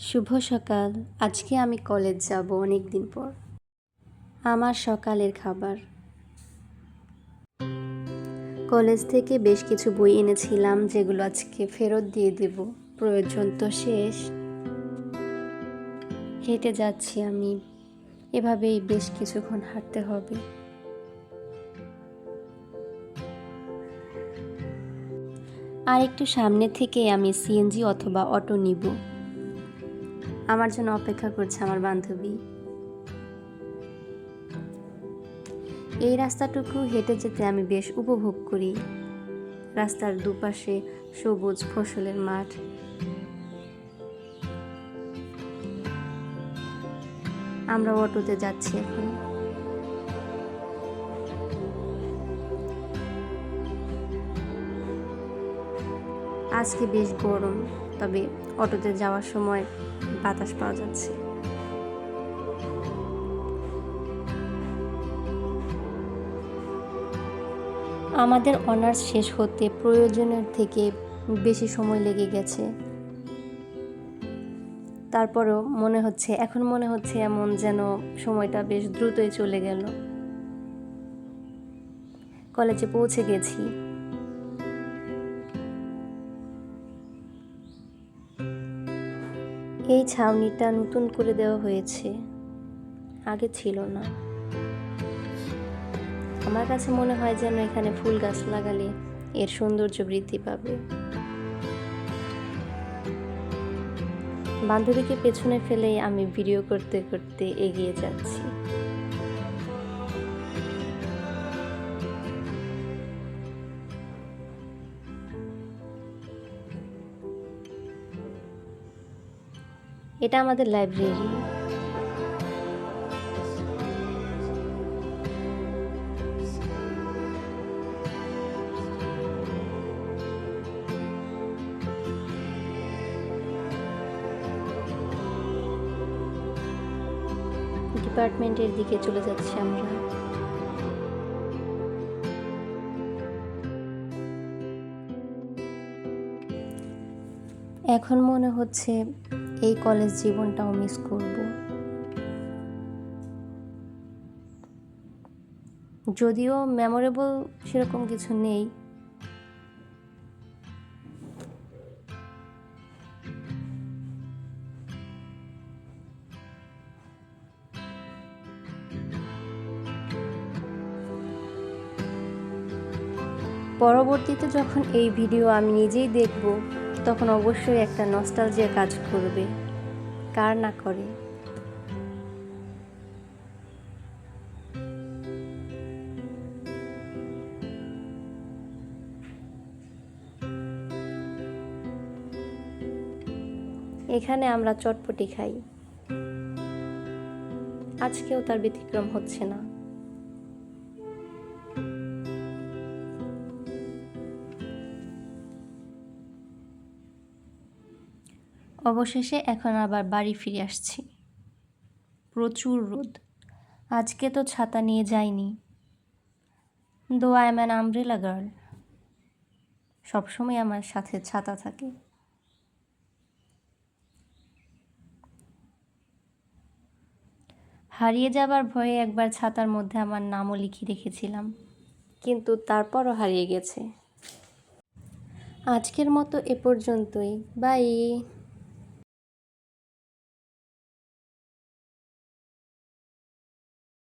শুভ সকাল। আজকে আমি কলেজ যাব অনেক দিন পর। আমার সকালের খাবার, কলেজ থেকে বেশ কিছু বই এনেছিলাম যেগুলো আজকে ফেরত দিয়ে দেব, প্রয়োজন তো শেষ। হেঁটে যাচ্ছি আমি, এভাবেই বেশ কিছুক্ষণ হাঁটতে হবে। আর একটু সামনে থেকে আমি সিএনজি অথবা অটো নিব। আমার জন্য অপেক্ষা করছে আমার বান্ধবী। এই রাস্তাটুকু হেঁটে যেতে আমি বেশ উপভোগ করি। রাস্তার দুপাশে সবুজ ফসলের মাঠ। আমরা অটোতে যাচ্ছি এখন। আজকে বেশ গরম, তবে অটোতে যাওয়ার সময় বাতাস পাওয়া যাচ্ছে। আমাদের অনার্স শেষ হতে প্রয়োজনের থেকে বেশি সময় লেগে গেছে। তারপরেও এখন মনে হচ্ছে এমন যেন সময়টা বেশ দ্রুতই চলে গেল। কলেজে পৌঁছে গেছি। এই ছাউনিটা নতুন করে দেওয়া হয়েছে, আগে ছিল না। আমার কাছে মনে হয় যেন এখানে ফুল গাছ লাগালে এর সৌন্দর্য বৃদ্ধি পাবে। বান্ধবীকে পেছনে ফেলেই আমি ভিডিও করতে করতে এগিয়ে যাচ্ছি। এটা আমাদের লাইব্রেরি। ডিপার্টমেন্টের দিকে চলে যাচ্ছি আমরা। এখন মনে হচ্ছে এই কলেজ জীবনটাও মিস করব। যদিও মেমোরেবল সেরকম কিছু নেই। পরবর্তীতে যখন এই ভিডিও আমি নিজেই দেখব, তখন অবশ্যই একটা নস্টালজিয়া কাজ করবে, কার না করে। এখানে আমরা চটপটি খাই, আজকেও তার ব্যতিক্রম হচ্ছে না। অবশেষে এখন আবার বাড়ি ফিরে আসছি। প্রচুর রোদ, আজকে তো ছাতা নিয়ে যাইনি। Though I am an umbrella girl, সবসময় আমার সাথে ছাতা থাকে। হারিয়ে যাবার ভয়ে একবার ছাতার মধ্যে আমার নামও লিখে রেখেছিলাম, কিন্তু তারপরও হারিয়ে গেছে। আজকের মতো এ পর্যন্তই, বাই।